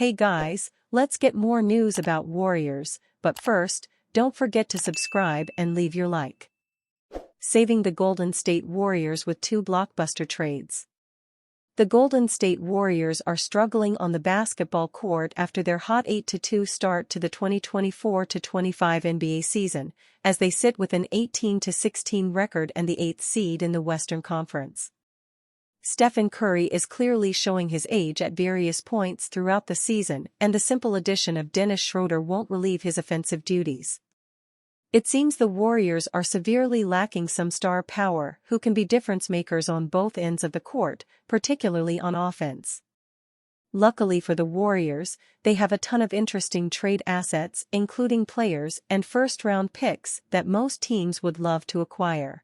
Hey guys, let's get more news about Warriors, but first, don't forget to subscribe and leave your like. Saving the Golden State Warriors with two blockbuster trades. The Golden State Warriors are struggling on the basketball court after their hot 8-2 start to the 2024-25 NBA season, as they sit with an 18-16 record and the 8th seed in the Western Conference. Stephen Curry is clearly showing his age at various points throughout the season, and the simple addition of Dennis Schroeder won't relieve his offensive duties. It seems the Warriors are severely lacking some star power who can be difference makers on both ends of the court, particularly on offense. Luckily for the Warriors, they have a ton of interesting trade assets, including players and first-round picks that most teams would love to acquire.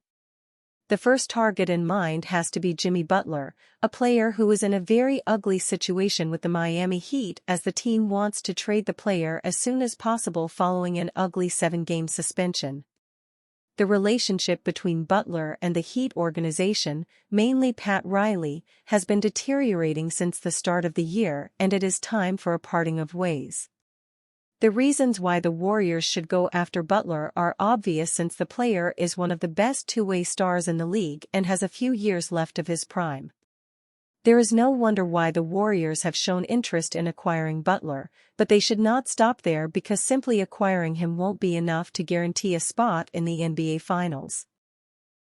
The first target in mind has to be Jimmy Butler, a player who is in a very ugly situation with the Miami Heat as the team wants to trade the player as soon as possible following an ugly 7-game suspension. The relationship between Butler and the Heat organization, mainly Pat Riley, has been deteriorating since the start of the year, and it is time for a parting of ways. The reasons why the Warriors should go after Butler are obvious since the player is one of the best two-way stars in the league and has a few years left of his prime. There is no wonder why the Warriors have shown interest in acquiring Butler, but they should not stop there because simply acquiring him won't be enough to guarantee a spot in the NBA Finals.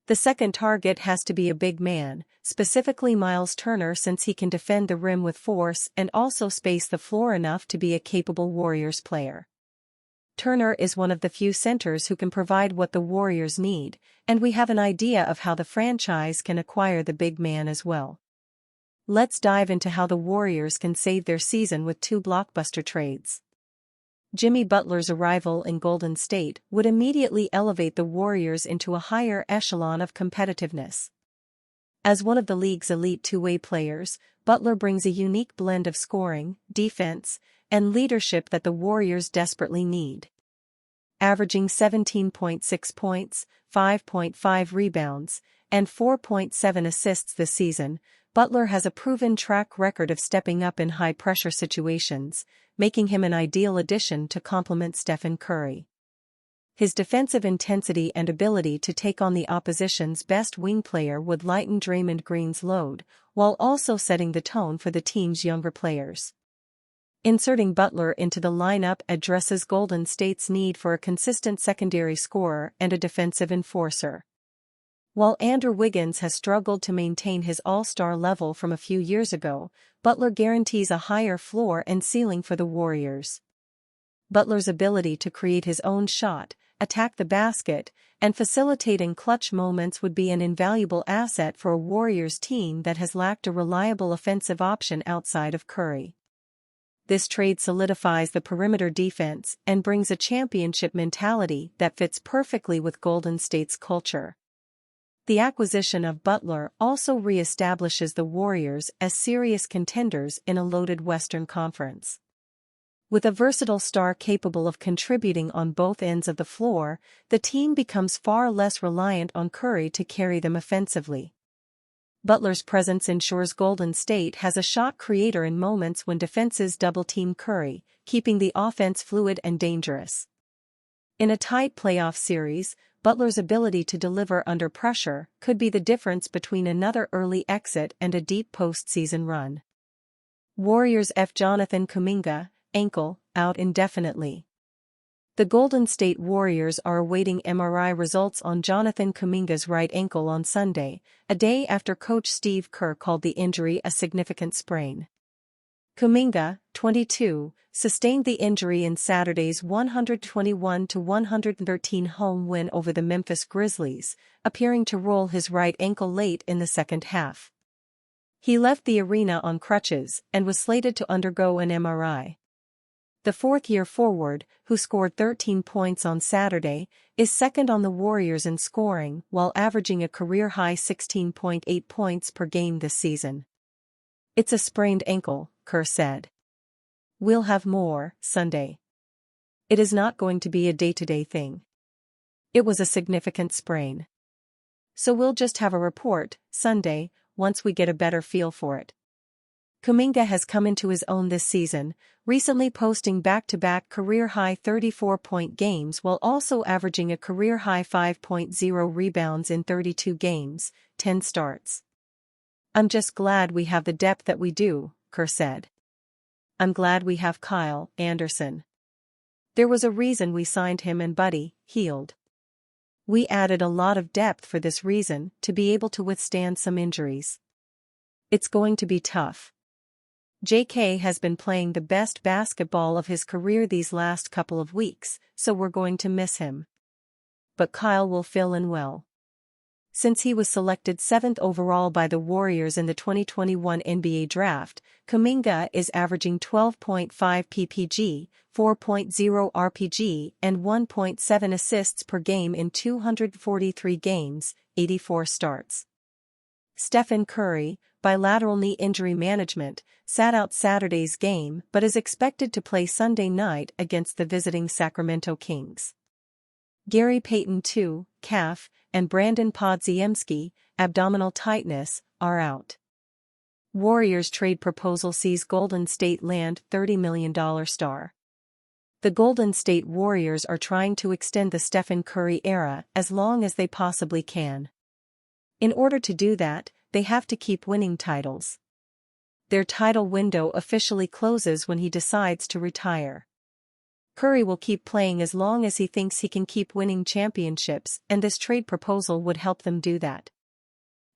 The second target has to be a big man, specifically Miles Turner, since he can defend the rim with force and also space the floor enough to be a capable Warriors player. Turner is one of the few centers who can provide what the Warriors need, and we have an idea of how the franchise can acquire the big man as well. Let's dive into how the Warriors can save their season with two blockbuster trades. Jimmy Butler's arrival in Golden State would immediately elevate the Warriors into a higher echelon of competitiveness. As one of the league's elite two-way players, Butler brings a unique blend of scoring, defense, and leadership that the Warriors desperately need. Averaging 17.6 points, 5.5 rebounds, and 4.7 assists this season, Butler has a proven track record of stepping up in high-pressure situations, making him an ideal addition to complement Stephen Curry. His defensive intensity and ability to take on the opposition's best wing player would lighten Draymond Green's load, while also setting the tone for the team's younger players. Inserting Butler into the lineup addresses Golden State's need for a consistent secondary scorer and a defensive enforcer. While Andrew Wiggins has struggled to maintain his all-star level from a few years ago, Butler guarantees a higher floor and ceiling for the Warriors. Butler's ability to create his own shot, attack the basket, and facilitate in clutch moments would be an invaluable asset for a Warriors team that has lacked a reliable offensive option outside of Curry. This trade solidifies the perimeter defense and brings a championship mentality that fits perfectly with Golden State's culture. The acquisition of Butler also re-establishes the Warriors as serious contenders in a loaded Western Conference. With a versatile star capable of contributing on both ends of the floor, the team becomes far less reliant on Curry to carry them offensively. Butler's presence ensures Golden State has a shot creator in moments when defenses double-team Curry, keeping the offense fluid and dangerous. In a tight playoff series, Butler's ability to deliver under pressure could be the difference between another early exit and a deep postseason run. Warriors F. Jonathan Kuminga, ankle, out indefinitely. The Golden State Warriors are awaiting MRI results on Jonathan Kuminga's right ankle on Sunday, a day after coach Steve Kerr called the injury a significant sprain. Kuminga, 22, sustained the injury in Saturday's 121-113 home win over the Memphis Grizzlies, appearing to roll his right ankle late in the second half. He left the arena on crutches and was slated to undergo an MRI. The fourth-year forward, who scored 13 points on Saturday, is second on the Warriors in scoring while averaging a career-high 16.8 points per game this season. "It's a sprained ankle," Kerr said. "We'll have more Sunday. It is not going to be a day-to-day thing. It was a significant sprain. So we'll just have a report Sunday once we get a better feel for it." Kuminga has come into his own this season, recently posting back-to-back career-high 34-point games while also averaging a career-high 5.0 rebounds in 32 games, 10 starts. "I'm just glad we have the depth that we do," Kerr said. "I'm glad we have Kyle Anderson. There was a reason we signed him and Buddy Hield. We added a lot of depth for this reason, to be able to withstand some injuries. It's going to be tough. JK has been playing the best basketball of his career these last couple of weeks, so we're going to miss him. But Kyle will fill in well. Since he was selected 7th overall by the Warriors in the 2021 NBA Draft, Kuminga is averaging 12.5 ppg, 4.0 rpg, and 1.7 assists per game in 243 games, 84 starts. Stephen Curry, bilateral knee injury management, sat out Saturday's game but is expected to play Sunday night against the visiting Sacramento Kings. Gary Payton II, calf, and Brandon Podziemski, abdominal tightness, are out. Warriors trade proposal sees Golden State land $30 million star. The Golden State Warriors are trying to extend the Stephen Curry era as long as they possibly can. In order to do that, they have to keep winning titles. Their title window officially closes when he decides to retire. Curry will keep playing as long as he thinks he can keep winning championships, and this trade proposal would help them do that.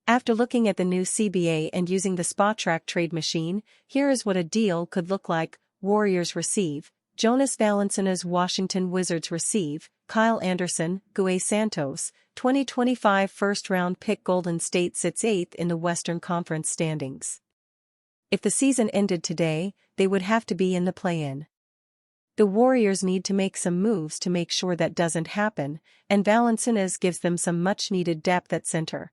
After looking at the new CBA and using the SpotTrack trade machine, here is what a deal could look like. Warriors receive Jonas Valanciunas. Washington Wizards receive Kyle Anderson. Gue Santos, 2025 first-round pick. Golden State sits 8th in the Western Conference standings. If the season ended today, they would have to be in the play-in. The Warriors need to make some moves to make sure that doesn't happen, and Valanciunas gives them some much-needed depth at center.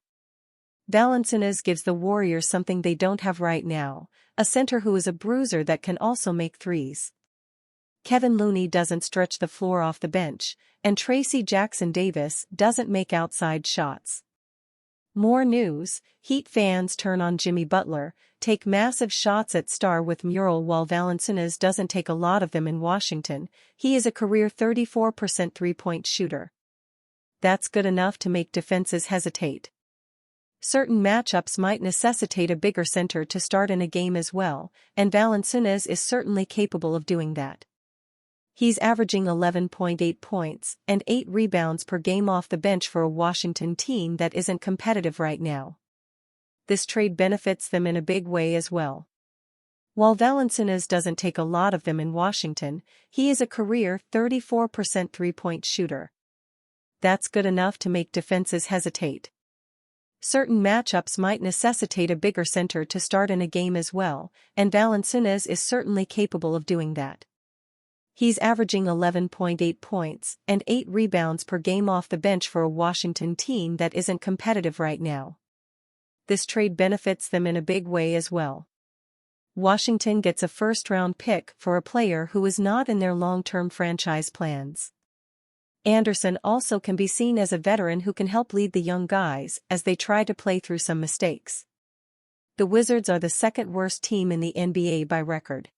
Valanciunas gives the Warriors something they don't have right now, a center who is a bruiser that can also make threes. Kevin Looney doesn't stretch the floor off the bench, and Tracy Jackson-Davis doesn't make outside shots. More news: Heat fans turn on Jimmy Butler, take massive shots at star with mural. While Valanciunas doesn't take a lot of them in Washington, he is a career 34% three-point shooter. That's good enough to make defenses hesitate. Certain matchups might necessitate a bigger center to start in a game as well, and Valanciunas is certainly capable of doing that. He's averaging 11.8 points and 8 rebounds per game off the bench for a Washington team that isn't competitive right now. This trade benefits them in a big way as well. While Valanciunas doesn't take a lot of them in Washington, he is a career 34% three-point shooter. That's good enough to make defenses hesitate. Certain matchups might necessitate a bigger center to start in a game as well, and Valanciunas is certainly capable of doing that. He's averaging 11.8 points and 8 rebounds per game off the bench for a Washington team that isn't competitive right now. This trade benefits them in a big way as well. Washington gets a first-round pick for a player who is not in their long-term franchise plans. Anderson also can be seen as a veteran who can help lead the young guys as they try to play through some mistakes. The Wizards are the second-worst team in the NBA by record.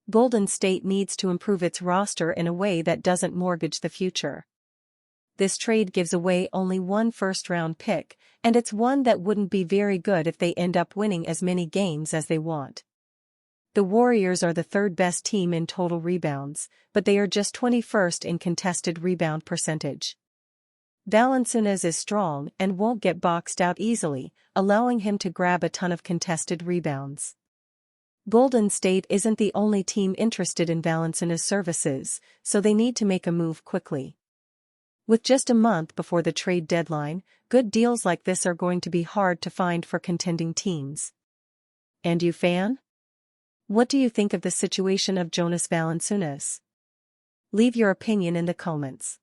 Golden State needs to improve its roster in a way that doesn't mortgage the future. This trade gives away only one first-round pick, and it's one that wouldn't be very good if they end up winning as many games as they want. The Warriors are the third-best team in total rebounds, but they are just 21st in contested rebound percentage. Valanciunas is strong and won't get boxed out easily, allowing him to grab a ton of contested rebounds. Golden State isn't the only team interested in Valanciunas' services, so they need to make a move quickly. With just a month before the trade deadline, good deals like this are going to be hard to find for contending teams. And you, fan? What do you think of the situation of Jonas Valanciunas? Leave your opinion in the comments.